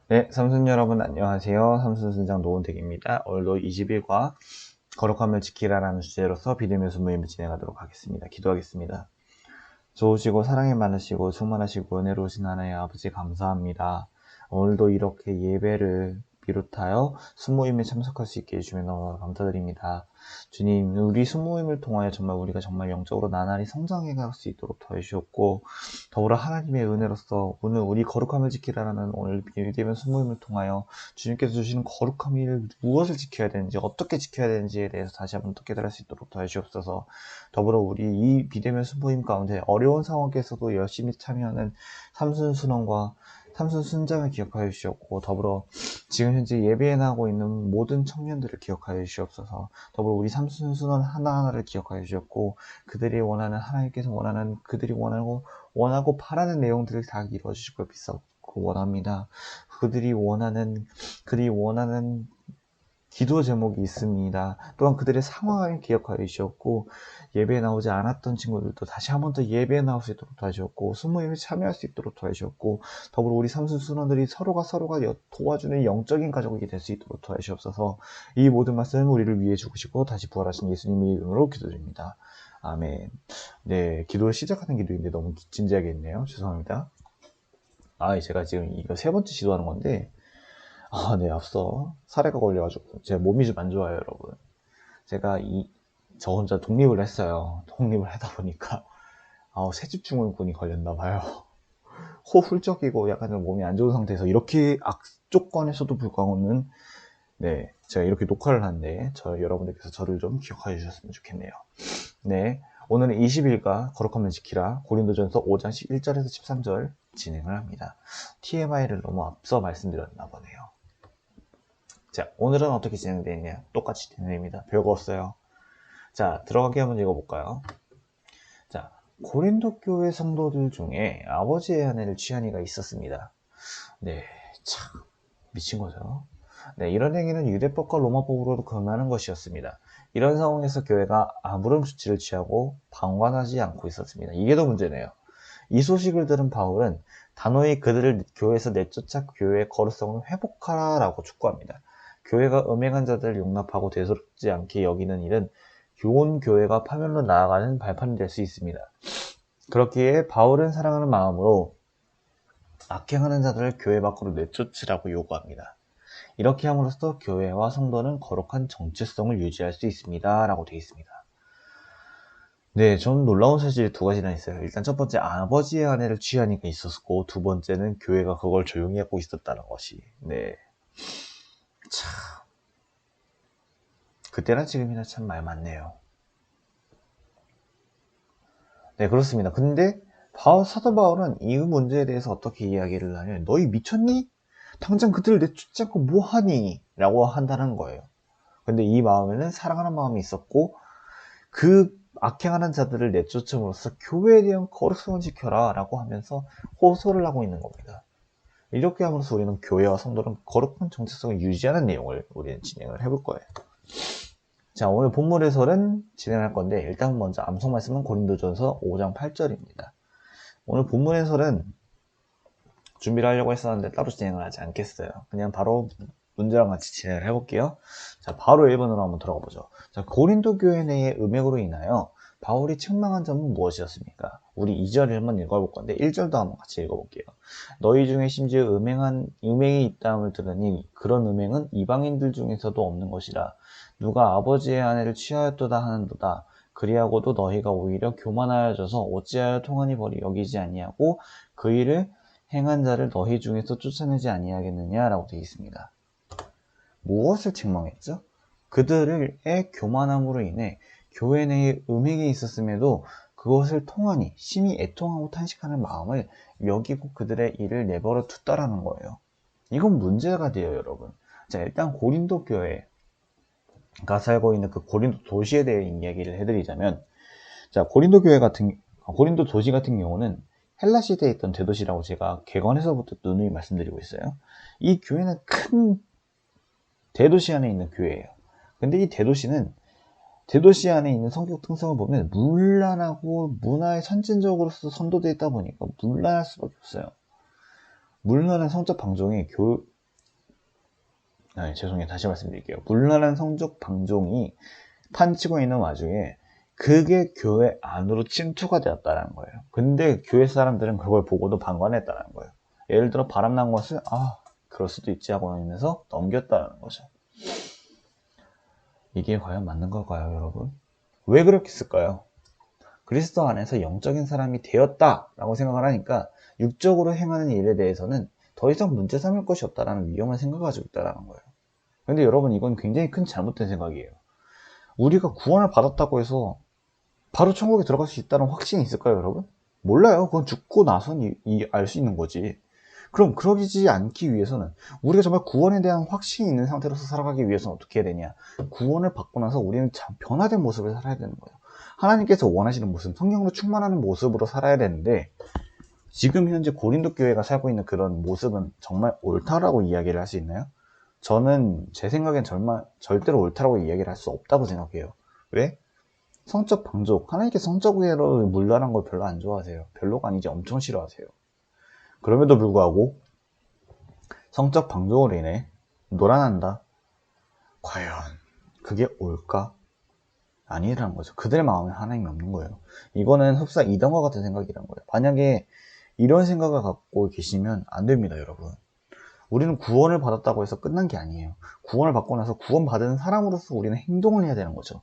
네, 삼순 여러분 안녕하세요. 삼순순장 노원택입니다. 오늘도 20일과 거룩함을 지키라라는 주제로서 비대면서 모임을 진행하도록 하겠습니다. 기도하겠습니다. 좋으시고 사랑이 많으시고 충만하시고 은혜로우신 하나님 아버지 감사합니다. 오늘도 이렇게 예배를 비롯하여 순모임에 참석할 수 있게 해주시면 너무 감사드립니다. 주님, 우리 순모임을 통하여 정말 우리가 정말 영적으로 나날이 성장해 갈 수 있도록 도와주셨고, 더불어 하나님의 은혜로서 오늘 우리 거룩함을 지키라는 오늘 비대면 순모임을 통하여 주님께서 주시는 거룩함을 무엇을 지켜야 되는지, 어떻게 지켜야 되는지에 대해서 다시 한번 또 깨달을 수 있도록 도와주옵소서. 더불어 우리 이 비대면 순모임 가운데 어려운 상황에서도 열심히 참여하는 삼순순원과 삼순순장을 기억하여 주시옵고, 더불어 지금 현재 예배에 나가고 있는 모든 청년들을 기억하여 주시옵소서. 더불어 우리 삼순순원 하나하나를 기억하여 주시옵고, 그들이 원하는 하나님께서 원하는 그들이 원하고 바라는 내용들을 다 이루어 주실 걸 믿사옵고 원합니다. 그들이 원하는 기도 제목이 있습니다. 또한 그들의 상황을 기억하여 주셨고, 예배에 나오지 않았던 친구들도 다시 한 번 더 예배에 나올 수 있도록 도와주셨고, 수모임에 참여할 수 있도록 도와주셨고, 더불어 우리 삼순 순원들이 서로가 도와주는 영적인 가족이 될 수 있도록 도와주옵소서. 이 모든 말씀 우리를 위해 죽으시고 다시 부활하신 예수님의 이름으로 기도드립니다. 아멘. 네, 기도를 시작하는 기도인데 너무 진지하게 했네요. 죄송합니다. 제가 지금 이거 세 번째 시도하는 건데, 네, 앞서 사례가 걸려가지고 제 몸이 좀 안 좋아요, 여러분. 제가 저 혼자 독립을 했어요. 독립을 하다 보니까 세집중후군이 걸렸나 봐요. 훌쩍이고 약간 좀 몸이 안 좋은 상태에서 이렇게 악조건에서도 불구하고는 네, 제가 이렇게 녹화를 하는데 여러분들께서 저를 좀 기억해 주셨으면 좋겠네요. 네, 오늘은 20일과 거룩함을 지키라 고린도전서 5장 11절에서 13절 진행을 합니다. TMI를 너무 앞서 말씀드렸나 보네요. 자, 오늘은 어떻게 진행되느냐? 똑같이 진행됩니다. 별거 없어요. 자, 들어가게 한번 읽어볼까요? 자, 고린도 교회 성도들 중에 아버지의 아내를 취한 이가 있었습니다. 네, 참 미친 거죠. 네, 이런 행위는 유대법과 로마법으로도 금하는 것이었습니다. 이런 상황에서 교회가 아무런 조치를 취하고 방관하지 않고 있었습니다. 이게 더 문제네요. 이 소식을 들은 바울은 단호히 그들을 교회에서 내쫓아 교회의 거룩성을 회복하라라고 촉구합니다. 교회가 음행한 자들을 용납하고 대수롭지 않게 여기는 일은 교원 교회가 파멸로 나아가는 발판이 될 수 있습니다. 그렇기에 바울은 사랑하는 마음으로 악행하는 자들을 교회 밖으로 내쫓으라고 요구합니다. 이렇게 함으로써 교회와 성도는 거룩한 정체성을 유지할 수 있습니다. 라고 되어 있습니다. 네, 전 놀라운 사실이 두 가지나 있어요. 일단 첫 번째, 아버지의 아내를 취하니까 있었고, 두 번째는 교회가 그걸 조용히 하고 있었다는 것이. 네. 참, 그때나 지금이나 참 말 많네요. 네, 그렇습니다. 근데 사도 바울은 이 문제에 대해서 어떻게 이야기를 하냐면, 너희 미쳤니? 당장 그들을 내쫓지 않고 뭐하니? 라고 한다는 거예요. 근데 이 마음에는 사랑하는 마음이 있었고, 그 악행하는 자들을 내쫓음으로써 교회에 대한 거룩성을 지켜라 라고 하면서 호소를 하고 있는 겁니다. 이렇게 함으로써 우리는 교회와 성도는 거룩한 정체성을 유지하는 내용을 우리는 진행을 해볼 거예요. 자, 오늘 본문 해설은 진행할 건데, 일단 먼저 암송 말씀은 고린도전서 5장 8절입니다. 오늘 본문 해설은 준비를 하려고 했었는데 따로 진행을 하지 않겠어요. 그냥 바로 문제랑 같이 진행을 해볼게요. 자, 바로 1번으로 한번 들어가 보죠. 자, 고린도 교회 내의 음행으로 인하여 바울이 책망한 점은 무엇이었습니까? 우리 2절을 한번 읽어볼 건데 1절도 한번 같이 읽어볼게요. 너희 중에 심지어 음행이 있다함을 들으니 그런 음행은 이방인들 중에서도 없는 것이라. 누가 아버지의 아내를 취하였도다 하는도다. 그리하고도 너희가 오히려 교만하여져서 어찌하여 통하니 벌이 여기지 아니하고 그 일을 행한 자를 너희 중에서 쫓아내지 아니하겠느냐라고 되어 있습니다. 무엇을 책망했죠? 그들의 교만함으로 인해 교회 내에 음행이 있었음에도 그것을 통하니 심히 애통하고 탄식하는 마음을 여기고 그들의 일을 내버려 뒀다라는 거예요. 이건 문제가 돼요, 여러분. 자, 일단 고린도 교회가 살고 있는 그 고린도 도시에 대해 이야기를 해드리자면, 자, 고린도 도시 같은 경우는 헬라 시대에 있던 대도시라고 제가 개관에서부터 누누이 말씀드리고 있어요. 이 교회는 큰 대도시 안에 있는 교회예요. 근데 이 대도시 안에 있는 성격 특성을 보면 문란하고 문화의 선진적으로서 선도되어 있다 보니까 문란할 수밖에 없어요. 문란한 성적 방종이 죄송해요. 다시 말씀드릴게요. 문란한 성적 방종이 판치고 있는 와중에 그게 교회 안으로 침투가 되었다는 거예요. 근데 교회 사람들은 그걸 보고도 방관했다는 거예요. 예를 들어 바람난 것을 그럴 수도 있지 하고 하면서 넘겼다는 거죠. 이게 과연 맞는 걸까요, 여러분? 왜 그렇게 했을까요? 그리스도 안에서 영적인 사람이 되었다라고 생각을 하니까 육적으로 행하는 일에 대해서는 더 이상 문제 삼을 것이 없다라는 위험한 생각을 가지고 있다는 거예요. 근데 여러분, 이건 굉장히 큰 잘못된 생각이에요. 우리가 구원을 받았다고 해서 바로 천국에 들어갈 수 있다는 확신이 있을까요, 여러분? 몰라요. 그건 죽고 나선 알 수 있는 거지. 그럼 그러지 않기 위해서는 우리가 정말 구원에 대한 확신이 있는 상태로서 살아가기 위해서는 어떻게 해야 되냐? 구원을 받고 나서 우리는 참 변화된 모습을 살아야 되는 거예요. 하나님께서 원하시는 모습, 성령으로 충만하는 모습으로 살아야 되는데, 지금 현재 고린도 교회가 살고 있는 그런 모습은 정말 옳다라고 이야기를 할 수 있나요? 저는 제 생각엔 절대로 옳다라고 이야기를 할 수 없다고 생각해요. 왜? 성적 방족, 하나님께 성적 우애로 물러난 걸 별로 안 좋아하세요. 별로가 아니지 엄청 싫어하세요. 그럼에도 불구하고 성적 방종으로 인해 노란한다. 과연 그게 옳까? 아니라는 거죠. 그들의 마음에 하나님이 없는 거예요. 이거는 흡사 이단과 같은 생각이란 거예요. 만약에 이런 생각을 갖고 계시면 안 됩니다, 여러분. 우리는 구원을 받았다고 해서 끝난 게 아니에요. 구원을 받고 나서 구원받은 사람으로서 우리는 행동을 해야 되는 거죠.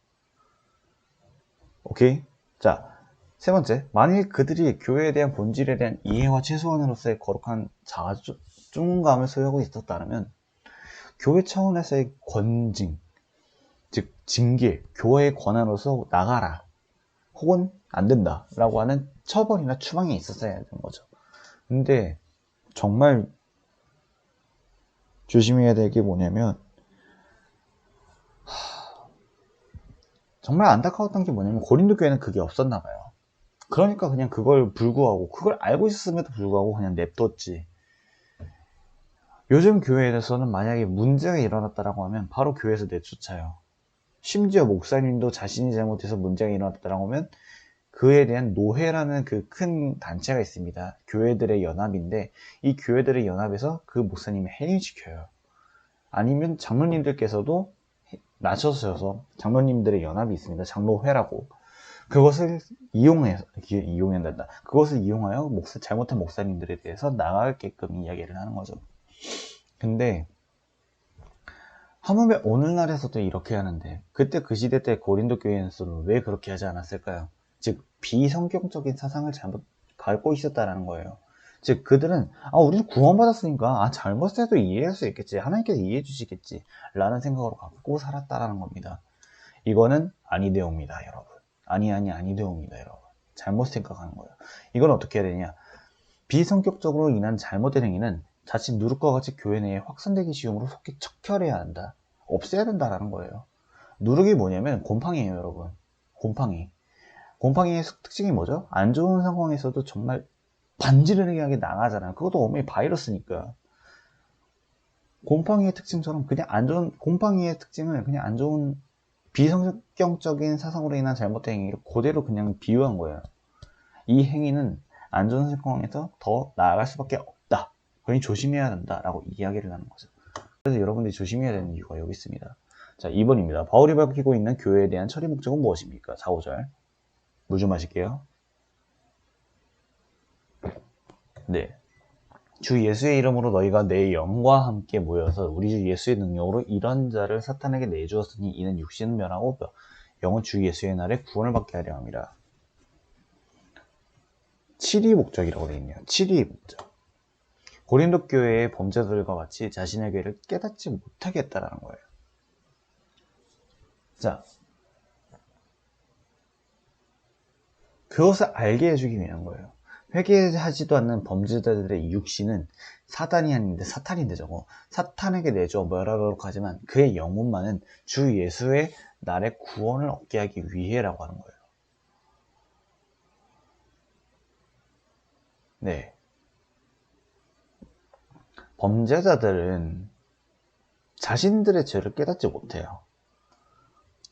오케이? 자, 세 번째, 만일 그들이 교회에 대한 본질에 대한 이해와 최소한으로서의 거룩한 자중감을 소유하고 있었다면 교회 차원에서의 권징, 즉 징계, 교회의 권한으로서 나가라 혹은 안 된다 라고 하는 처벌이나 추방이 있었어야 되는 거죠. 근데 정말 조심해야 될 게 뭐냐면, 정말 안타까웠던 게 뭐냐면 고린도 교회는 그게 없었나 봐요. 그러니까 그냥 그걸 알고 있었음에도 불구하고 그냥 냅뒀지. 요즘 교회에서는 만약에 문제가 일어났다라고 하면 바로 교회에서 내쫓아요. 심지어 목사님도 자신이 잘못해서 문제가 일어났다라고 하면 그에 대한 노회라는 그 큰 단체가 있습니다. 교회들의 연합인데 이 교회들의 연합에서 그 목사님을 해임시켜요. 아니면 장로님들께서도 나서셔서 장로님들의 연합이 있습니다. 장로회라고. 그것을 이용한다. 그것을 이용하여 잘못한 목사님들에 대해서 나가게끔 이야기를 하는 거죠. 근데 하물며 오늘날에서도 이렇게 하는데 그때 그 시대 때 고린도 교회에서는 왜 그렇게 하지 않았을까요? 즉 비성경적인 사상을 잘못 갖고 있었다는 거예요. 즉 그들은 우리는 구원받았으니까 잘못해도 이해할 수 있겠지, 하나님께서 이해해 주시겠지 라는 생각으로 갖고 살았다라는 겁니다. 이거는 아니되옵니다, 여러분. 아니되옵니다, 여러분. 잘못 생각하는 거예요. 이건 어떻게 해야 되냐? 비성격적으로 인한 잘못된 행위는 자칫 누룩과 같이 교회 내에 확산되기 쉬움으로 속히 척결해야 한다. 없애야 된다라는 거예요. 누룩이 뭐냐면 곰팡이에요, 여러분. 곰팡이의 특징이 뭐죠? 안 좋은 상황에서도 정말 반지르르하게 나가잖아요. 그것도 어머니 바이러스니까. 곰팡이의 특징을 그냥 안 좋은 비성경적인 사상으로 인한 잘못된 행위를 그대로 그냥 비유한 거예요. 이 행위는 안 좋은 상황에서 더 나아갈 수밖에 없다. 그러니 조심해야 된다라고 이야기를 하는 거죠. 그래서 여러분들이 조심해야 되는 이유가 여기 있습니다. 자, 2번입니다. 바울이 밝히고 있는 교회에 대한 처리 목적은 무엇입니까? 4, 5절. 물 좀 마실게요. 네. 주 예수의 이름으로 너희가 내 영과 함께 모여서 우리 주 예수의 능력으로 이런 자를 사탄에게 내주었으니 이는 육신은 멸하고 영은 주 예수의 날에 구원을 받게 하려 함이라. 7위 목적이라고 되어 있네요. 7위 목적. 고린도 교회의 범죄들과 같이 자신의 죄를 깨닫지 못하게 했다라는 거예요. 자, 그것을 알게 해주기 위한 거예요. 회개하지도 않는 범죄자들의 육신은 사탄이 아닌데 사탄인데 저거 사탄에게 내줘 멸하도록 하지만 그의 영혼만은 주 예수의 날에 구원을 얻게 하기 위해라고 하는 거예요. 네. 범죄자들은 자신들의 죄를 깨닫지 못해요.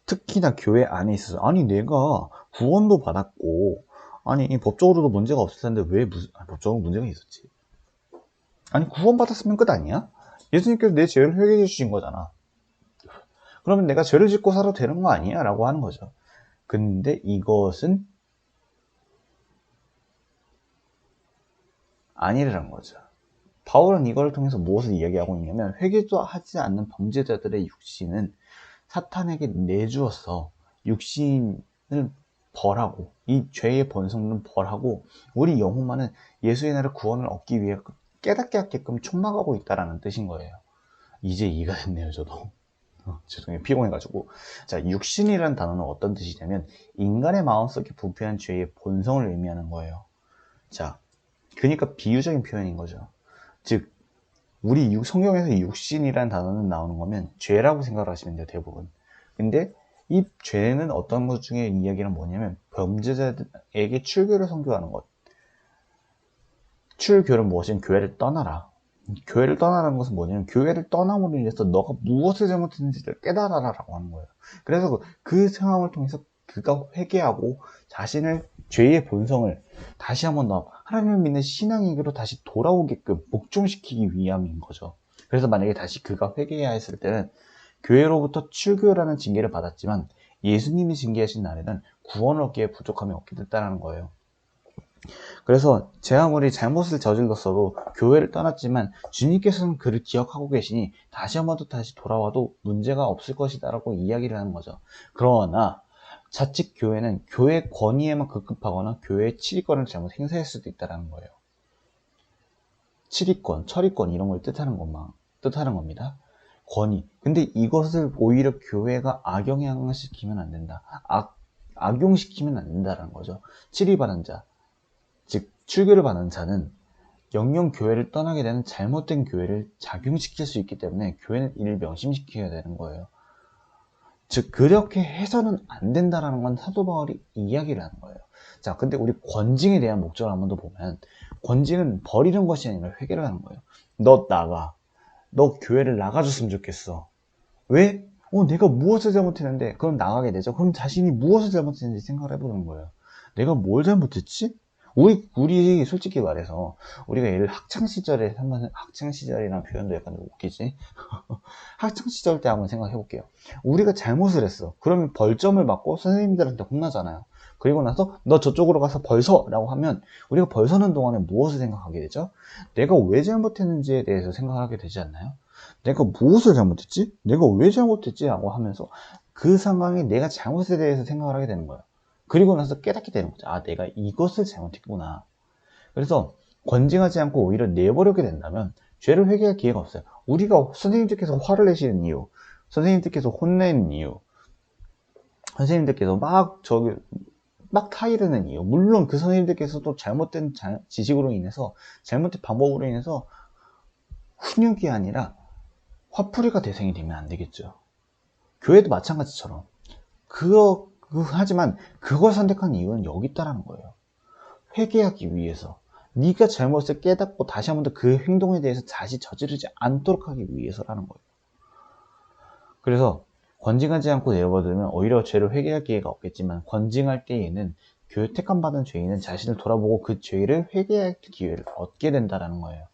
특히나 교회 안에 있어서 내가 구원도 받았고 법적으로도 문제가 없을 텐데 왜 법적으로 문제가 있었지? 구원 받았으면 끝 아니야? 예수님께서 내 죄를 회개해 주신 거잖아. 그러면 내가 죄를 짓고 살아도 되는 거 아니야? 라고 하는 거죠. 근데 이것은 아니라는 거죠. 바울은 이걸 통해서 무엇을 이야기하고 있냐면, 회개도 하지 않는 범죄자들의 육신은 사탄에게 내주어서 육신을 벌하고, 이 죄의 본성은 벌하고, 우리 영혼만은 예수의 나라 구원을 얻기 위해 깨닫게 하게끔 촉망하고 있다라는 뜻인 거예요. 이제 이해가 됐네요, 저도. 죄송해요, 피곤해가지고. 자, 육신이라는 단어는 어떤 뜻이냐면 인간의 마음속에 부패한 죄의 본성을 의미하는 거예요. 자, 그러니까 비유적인 표현인 거죠. 즉, 우리 성경에서 육신이라는 단어는 나오는 거면 죄라고 생각을 하시면 돼요, 대부분. 근데 이 죄는 어떤 것 중에 이야기는 뭐냐면 범죄자에게 출교를 선교하는 것. 출교는 무엇이든 교회를 떠나라. 교회를 떠나라는 것은 뭐냐면 교회를 떠남으로 인해서 너가 무엇을 잘못했는지를 깨달아라 라고 하는 거예요. 그래서 그 상황을 통해서 그가 회개하고 자신을 죄의 본성을 다시 한번 더 하나님을 믿는 신앙에게로 다시 돌아오게끔 복종시키기 위함인 거죠. 그래서 만약에 다시 그가 회개해야 했을 때는 교회로부터 출교라는 징계를 받았지만 예수님이 징계하신 날에는 구원을 얻기에 부족함이 없게 됐다는 거예요. 그래서 제 아무리 잘못을 저질렀어도 교회를 떠났지만 주님께서는 그를 기억하고 계시니 다시 한번 또 다시 돌아와도 문제가 없을 것이다 라고 이야기를 하는 거죠. 그러나 자칫 교회는 교회 권위에만 급급하거나 교회의 치리권을 잘못 행사할 수도 있다는 거예요. 치리권, 처리권 이런 걸 뜻하는 겁니다. 권위. 근데 이것을 오히려 교회가 악영향을 시키면 안 된다. 악용시키면 안 된다는 거죠. 치리받은 자. 즉 출교를 받는 자는 영영 교회를 떠나게 되는 잘못된 교회를 작용시킬 수 있기 때문에 교회는 이를 명심시켜야 되는 거예요. 즉 그렇게 해서는 안 된다라는 건 사도 바울이 이야기를 하는 거예요. 자, 근데 우리 권징에 대한 목적을 한번 더 보면 권징은 버리는 것이 아니라 회개를 하는 거예요. 너 나가. 너 교회를 나가줬으면 좋겠어. 왜? 내가 무엇을 잘못했는데 그럼 나가게 되죠. 그럼 자신이 무엇을 잘못했는지 생각을 해보는 거예요. 내가 뭘 잘못했지? 우리 솔직히 말해서 우리가 예를 학창시절에 한번 학창시절이라는 표현도 약간 웃기지? 학창시절 때 한번 생각해 볼게요. 우리가 잘못을 했어. 그러면 벌점을 받고 선생님들한테 혼나잖아요. 그리고 나서 너 저쪽으로 가서 벌 서! 라고 하면 우리가 벌 서는 동안에 무엇을 생각하게 되죠? 내가 왜 잘못했는지에 대해서 생각을 하게 되지 않나요? 내가 무엇을 잘못했지? 내가 왜 잘못했지? 라고 하면서 그 상황에 내가 잘못에 대해서 생각을 하게 되는 거예요. 그리고 나서 깨닫게 되는 거죠. 아, 내가 이것을 잘못했구나. 그래서 권징하지 않고 오히려 내버리게 된다면 죄를 회개할 기회가 없어요. 우리가 선생님들께서 화를 내시는 이유, 선생님들께서 혼내는 이유, 선생님들께서 막 타이르는 이유, 물론 그 선생님들께서도 잘못된 지식으로 인해서, 잘못된 방법으로 인해서 훈육이 아니라 화풀이가 대상이 되면 안 되겠죠. 교회도 마찬가지처럼. 하지만 그걸 선택한 이유는 여기 있다라는 거예요. 회개하기 위해서. 네가 잘못을 깨닫고 다시 한 번 더 그 행동에 대해서 다시 저지르지 않도록 하기 위해서라는 거예요. 그래서 권징하지 않고 내버려두면 오히려 죄를 회개할 기회가 없겠지만 권징할 때에는 교회 택함받은 죄인은 자신을 돌아보고 그 죄를 회개할 기회를 얻게 된다는 거예요.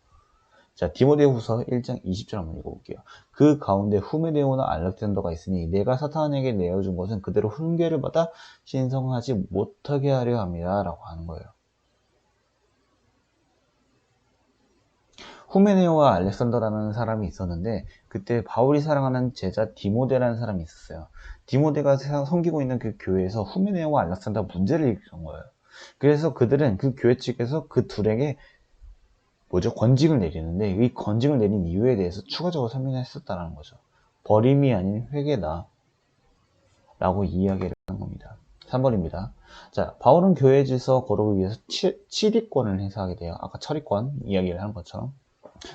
자, 디모데후서 1장 20절 한번 읽어볼게요. 그 가운데 후메네오나 알렉산더가 있으니 내가 사탄에게 내어준 것은 그대로 훈계를 받아 신성하지 못하게 하려 합니다 라고 하는 거예요. 후메네오와 알렉산더라는 사람이 있었는데 그때 바울이 사랑하는 제자 디모데라는 사람이 있었어요. 디모데가 섬기고 있는 그 교회에서 후메네오와 알렉산더가 문제를 일으킨 거예요. 그래서 그들은 그 교회 측에서 그 둘에게 권징을 내리는데 이 권징을 내린 이유에 대해서 추가적으로 설명했었다는 거죠. 버림이 아닌 회개다 라고 이야기를 하는 겁니다. 3번입니다. 자, 바울은 교회 질서 거룩을 위해서 치리권을 행사하게 돼요. 아까 처리권 이야기를 한 것처럼.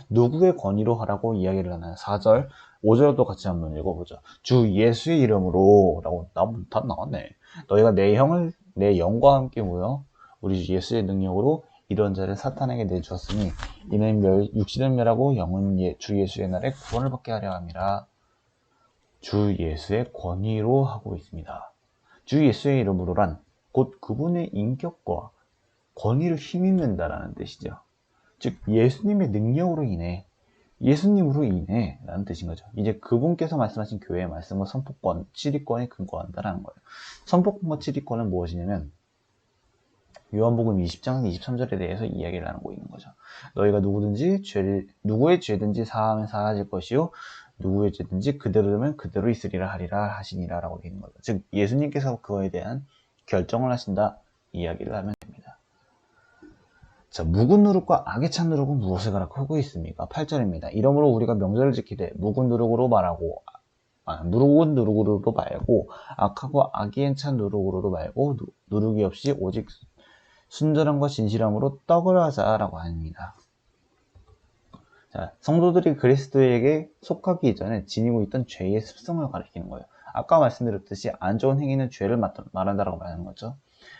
누구의 권위로 하라고 이야기를 하나요? 4절, 5절도 같이 한번 읽어보죠. 주 예수의 이름으로 라고 다 나왔네. 너희가 내 영과 함께 모여 우리 주 예수의 능력으로 이런 자를 사탄에게 내주었으니 이는 육신은 멸하고 영은 주 예수의 날에 구원을 받게 하려 함이라. 주 예수의 권위로 하고 있습니다. 주 예수의 이름으로란 곧 그분의 인격과 권위를 힘입는다라는 뜻이죠. 즉 예수님의 능력으로 인해 예수님으로 인해 라는 뜻인 거죠. 이제 그분께서 말씀하신 교회의 말씀은 선포권, 치리권에 근거한다라는 거예요. 선포권과 치리권은 무엇이냐면 요한복음 20장 23절에 대해서 이야기를 나누고 있는 거죠. 너희가 누구의 죄든지 사하면 사하질 것이요 누구의 죄든지 그대로면 그대로 있으리라 하리라 하시니라 라고 되어 있는 거죠. 즉 예수님께서 그거에 대한 결정을 하신다 이야기를 하면 됩니다. 자, 묵은 누룩과 악에 찬 누룩은 무엇을 가리키고 있습니까? 8절입니다. 이러므로 우리가 명절을 지키되 묵은 누룩으로 말하고 묵은 누룩으로도 말고 악하고 악에 찬 누룩으로도 말고 누룩이 없이 오직 순전함과 진실함으로 떡을 하자라고 합니다. 자, 성도들이 그리스도에게 속하기 이전에 지니고 있던 죄의 습성을 가리키는 거예요. 아까 말씀드렸듯이 안 좋은 행위는 죄를 말한다라고 말하는 거죠.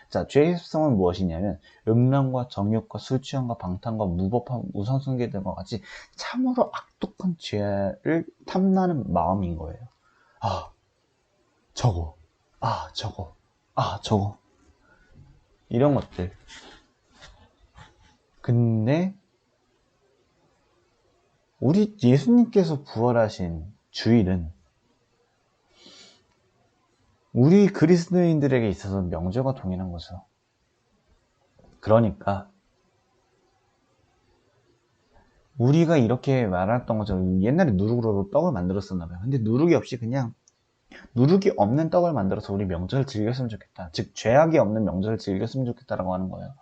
자, 죄의 습성은 무엇이냐면 음란과 정욕과 술 취함과 방탕과 무법함, 우상숭배 등과 같이 참으로 악독한 죄를 탐나는 마음인 거예요. 저거 이런 것들. 근데 우리 예수님께서 부활하신 주일은 우리 그리스도인들에게 있어서 명절과 동일한 거죠. 그러니까 우리가 이렇게 말했던 것처럼 옛날에 누룩으로 떡을 만들었었나 봐요. 근데 누룩이 없이 그냥 누룩이 없는 떡을 만들어서 우리 명절을 즐겼으면 좋겠다. 즉 죄악이 없는 명절을 즐겼으면 좋겠다라고 하는 거예요.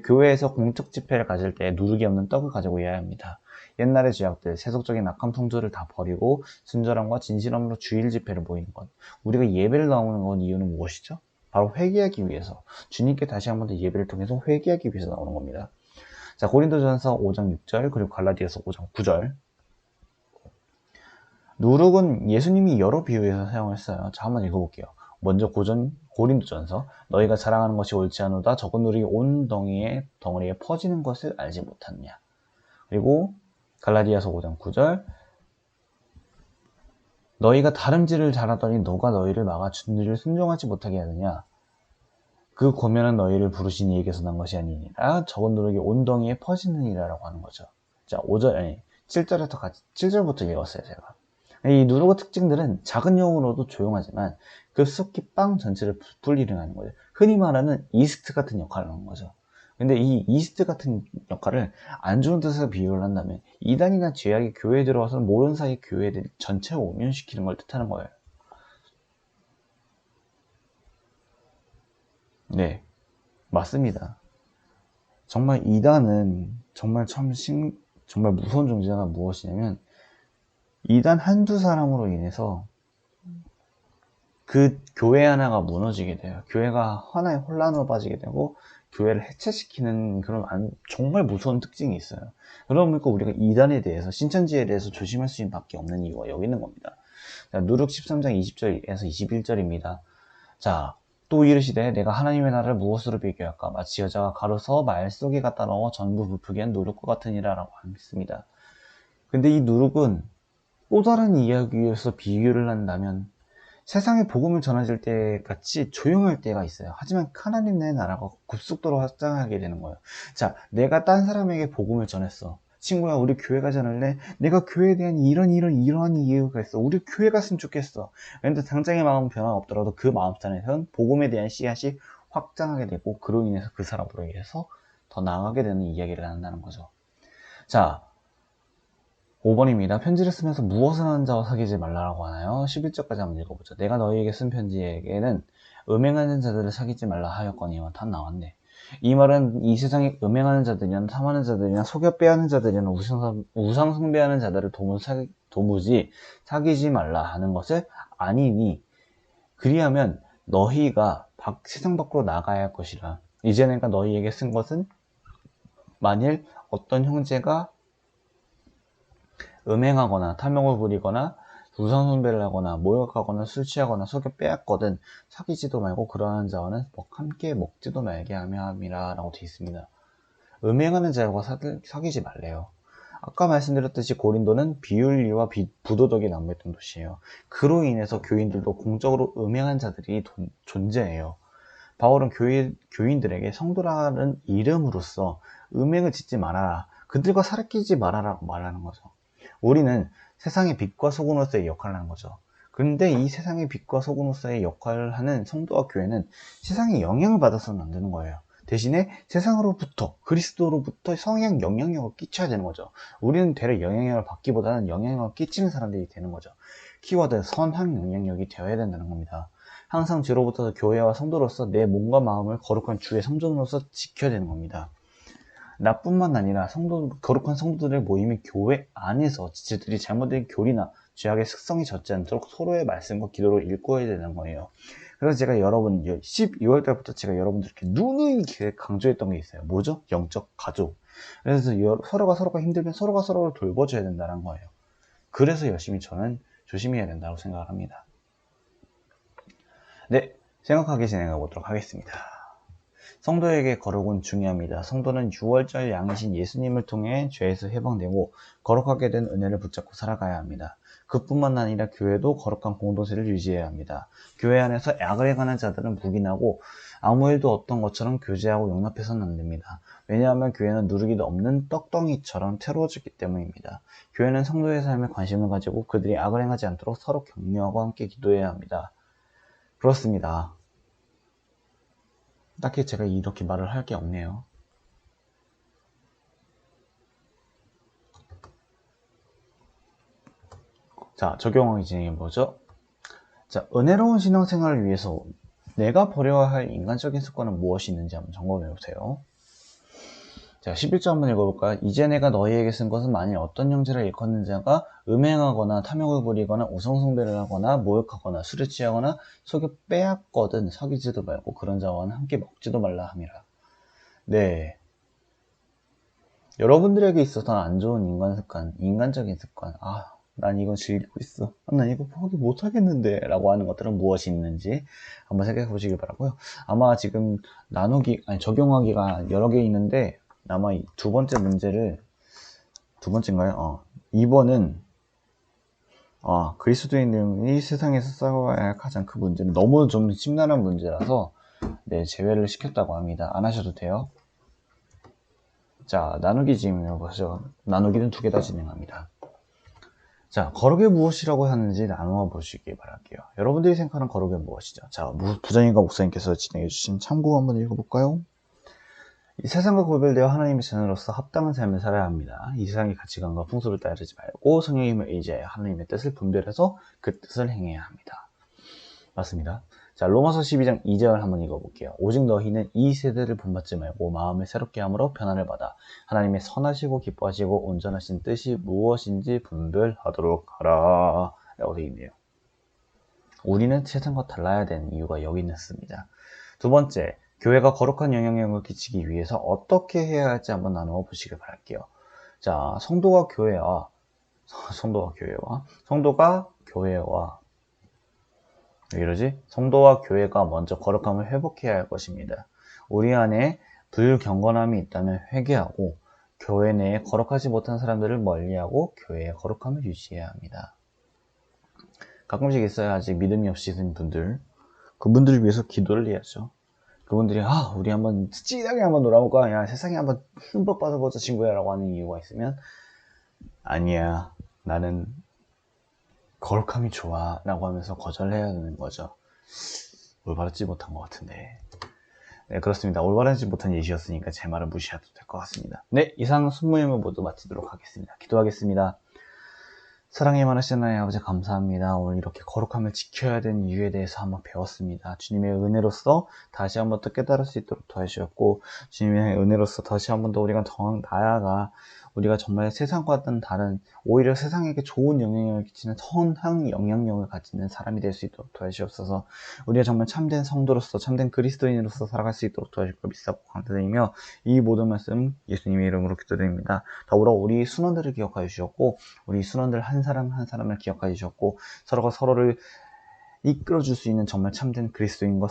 교회에서 공적 집회를 가질 때 누룩이 없는 떡을 가지고 해야 합니다. 옛날의 죄악들, 세속적인 악한 풍조를 다 버리고 순전함과 진실함으로 주일 집회를 모이는 것. 우리가 예배를 나오는 건 이유는 무엇이죠? 바로 회개하기 위해서. 주님께 다시 한 번 더 예배를 통해서 회개하기 위해서 나오는 겁니다. 자, 고린도전서 5장 6절 그리고 갈라디아서 5장 9절. 누룩은 예수님이 여러 비유에서 사용했어요. 자, 한번 읽어볼게요. 먼저 고린도전서 너희가 자랑하는 것이 옳지 않으다 적은 누룩이 온 덩어리에 퍼지는 것을 알지 못하느냐. 그리고 갈라디아서 5장 9절 너희가 다름질을 잘하더니 누가 너희를 막아 준리를 순종하지 못하게 하느냐. 그 고면은 너희를 부르신 이에게서 난 것이 아니니라 적은 누룩이 온 덩이에 퍼지느니라 라고 하는 거죠. 자, 7절부터 읽었어요 제가. 이 누룩의 특징들은 작은 영으로도 조용하지만 급속히 빵 전체를 부풀리게 하는 거죠. 흔히 말하는 이스트 같은 역할을 하는 거죠. 근데 이 이스트 같은 역할을 안 좋은 뜻으로 비유를 한다면 이단이나 죄악이 교회에 들어와서 모르는 사이 교회들 전체를 오염시키는 걸 뜻하는 거예요. 네, 맞습니다. 정말 이단은 정말 정말 무서운 존재가 무엇이냐면 이단 한두 사람으로 인해서 그 교회 하나가 무너지게 돼요. 교회가 하나의 혼란으로 빠지게 되고 교회를 해체시키는 그런 정말 무서운 특징이 있어요. 그러다 보니까 우리가 이단에 대해서 신천지에 대해서 조심할 수밖에 없는 이유가 여기 있는 겁니다. 자, 누룩 13장 20절에서 21절입니다. 자, 또 이르시되 내가 하나님의 나라를 무엇으로 비교할까? 마치 여자가 가루서 말 속에 갖다 넣어 전부 부풀게 한 누룩과 같으니라 라고 했습니다. 근데 이 누룩은 또 다른 이야기에서 비교를 한다면 세상에 복음을 전해질 때 같이 조용할 때가 있어요. 하지만 하나님의 나라가 급속도로 확장하게 되는 거예요. 자, 내가 딴 사람에게 복음을 전했어. 친구야, 우리 교회 가지 않을래? 내가 교회에 대한 이러한 이유가 있어. 우리 교회 갔으면 좋겠어. 그런데 당장의 마음은 변화 없더라도 그 마음속에선 복음에 대한 씨앗이 확장하게 되고 그로 인해서 그 사람으로 인해서 더 나아가게 되는 이야기를 한다는 거죠. 자, 5번입니다. 편지를 쓰면서 무엇을 하는 자와 사귀지 말라라고 하나요? 11절까지 한번 읽어보죠. 내가 너희에게 쓴 편지에게는 음행하는 자들을 사귀지 말라 하였거니와 다 나왔네. 이 말은 이 세상에 음행하는 자들이나 탐하는 자들이나 속여 빼하는 자들이나 우상 숭배하는 자들을 도무지 사귀지 말라 하는 것을 아니니 그리하면 너희가 세상 밖으로 나가야 할 것이라. 이제 내가 너희에게 쓴 것은 만일 어떤 형제가 음행하거나 탐욕을 부리거나 우상숭배를 하거나 모욕하거나 술 취하거나 속여 빼앗거든 사귀지도 말고 그러한 자와는 함께 먹지도 말게 하며 함이라 라고 되어 있습니다. 음행하는 자와 사귀지 말래요. 아까 말씀드렸듯이 고린도는 비윤리와 부도덕이 난무했던 도시예요. 그로 인해서 교인들도 공적으로 음행한 자들이 존재해요. 바울은 교인들에게 성도라는 이름으로써 음행을 짓지 말아라. 그들과 사귀지 말아라고 말하는 거죠. 우리는 세상의 빛과 소금으로서의 역할을 하는 거죠. 그런데 이 세상의 빛과 소금으로서의 역할을 하는 성도와 교회는 세상에 영향을 받아서는 안 되는 거예요. 대신에 세상으로부터, 그리스도로부터 성향 영향력을 끼쳐야 되는 거죠. 우리는 되려 영향력을 받기보다는 영향력을 끼치는 사람들이 되는 거죠. 키워드 선한 영향력이 되어야 된다는 겁니다. 항상 주로부터 교회와 성도로서 내 몸과 마음을 거룩한 주의 성전으로서 지켜야 되는 겁니다. 나뿐만 아니라 거룩한 성도들의 모임이 교회 안에서 지체들이 잘못된 교리나 죄악의 습성이 젖지 않도록 서로의 말씀과 기도를 읽고야 되는 거예요. 그래서 제가 12월 달부터 제가 여러분들께 누누이 강조했던 게 있어요. 뭐죠? 영적 가족. 그래서 서로가 힘들면 서로가 서로를 돌봐줘야 된다는 거예요. 그래서 열심히 저는 조심해야 된다고 생각을 합니다. 네, 생각하게 진행해 보도록 하겠습니다. 성도에게 거룩은 중요합니다. 성도는 6월절 양이신 예수님을 통해 죄에서 해방되고 거룩하게 된 은혜를 붙잡고 살아가야 합니다. 그뿐만 아니라 교회도 거룩한 공동체를 유지해야 합니다. 교회 안에서 악을 행하는 자들은 묵인하고 아무 일도 없던 것처럼 교제하고 용납해서는 안 됩니다. 왜냐하면 교회는 누르기도 없는 떡덩이처럼 새로워졌기 때문입니다. 교회는 성도의 삶에 관심을 가지고 그들이 악을 행하지 않도록 서로 격려하고 함께 기도해야 합니다. 그렇습니다. 딱히 제가 이렇게 말을 할 게 없네요. 자, 적용하기 진행해보죠. 자, 은혜로운 신앙생활을 위해서 내가 버려야 할 인간적인 습관은 무엇이 있는지 한번 점검해보세요. 자, 11절 한번 읽어볼까요? 이제 내가 너희에게 쓴 것은 만일 어떤 형제를 일컫는 자가 음행하거나 탐욕을 부리거나 우상숭배를 하거나 모욕하거나 술에 취하거나 속여 빼앗거든 사귀지도 말고 그런 자와는 함께 먹지도 말라 함이라. 네, 여러분들에게 있어서 안 좋은 인간적인 습관, 난 이건 즐기고 있어, 난 이거 포기 못하겠는데 라고 하는 것들은 무엇이 있는지 한번 생각해 보시길 바라고요. 아마 지금 적용하기가 여러 개 있는데 아마 두 번째인가요? 2번은 그리스도인들이 세상에서 싸워야 할 가장 큰 문제는 너무 좀 심란한 문제라서 네, 제외를 시켰다고 합니다. 안 하셔도 돼요. 자, 나누기 질문해보죠. 나누기는 2개 다 진행합니다. 자, 거룩이 무엇이라고 하는지 나누어 보시기 바랄게요. 여러분들이 생각하는 거룩은 무엇이죠? 자, 부장님과 목사님께서 진행해주신 참고 한번 읽어볼까요? 이 세상과 구별되어 하나님의 자녀로서 합당한 삶을 살아야 합니다. 이 세상의 가치관과 풍습을 따르지 말고 성령의 힘을 의지하여 하나님의 뜻을 분별해서 그 뜻을 행해야 합니다. 맞습니다. 자, 로마서 12장 2절 한번 읽어볼게요. 오직 너희는 이 세대를 본받지 말고 마음을 새롭게 함으로 변화를 받아 하나님의 선하시고 기뻐하시고 온전하신 뜻이 무엇인지 분별하도록 하라 라고 되어 있네요. 우리는 세상과 달라야 되는 이유가 여기 있습니다. 두 번째, 교회가 거룩한 영향력을 끼치기 위해서 어떻게 해야 할지 한번 나누어 보시길 바랄게요. 자, 성도가 교회와 성도와 교회가 먼저 거룩함을 회복해야 할 것입니다. 우리 안에 불경건함이 있다면 회개하고 교회 내에 거룩하지 못한 사람들을 멀리하고 교회의 거룩함을 유지해야 합니다. 가끔씩 있어요. 아직 믿음이 없으신 분들, 그분들을 위해서 기도를 해야죠. 그분들이 우리 한번 찌하게 한번 놀아볼까, 야 세상에 한번 흠뻑 빠져보자 친구야 라고 하는 이유가 있으면 아니야, 나는 거룩함이 좋아 라고 하면서 거절해야 되는 거죠. 올바르지 못한 것 같은데. 네, 그렇습니다. 올바르지 못한 예시였으니까 제 말을 무시해도 될 것 같습니다. 네, 이상 순모임을 모두 마치도록 하겠습니다. 기도하겠습니다. 사랑이 많으신 하나님 아버지 감사합니다. 오늘 이렇게 거룩함을 지켜야 되는 이유에 대해서 한번 배웠습니다. 주님의 은혜로서 다시 한번 또 깨달을 수 있도록 도와주셨고, 주님의 은혜로서 다시 한번 더 우리가 더 나아가 우리가 정말 세상과는 다른, 오히려 세상에게 좋은 영향력을 끼치는 선한 영향력을 가지는 사람이 될 수 있도록 도와주시옵소서. 우리가 정말 참된 성도로서, 참된 그리스도인으로서 살아갈 수 있도록 도와주실 걸 믿사고 감사드리며, 이 모든 말씀 예수님의 이름으로 기도드립니다. 더불어 우리 순원들을 기억하여 주셨고, 우리 순원들 한 사람 한 사람을 기억하여 주셨고, 서로가 서로를 이끌어줄 수 있는 정말 참된 그리스도인과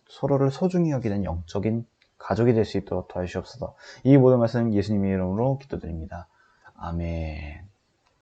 서로를 소중히 여기는 영적인 가족이 될 수 있도록 도와주시옵소서. 이 모든 말씀 예수님의 이름으로 기도드립니다. 아멘.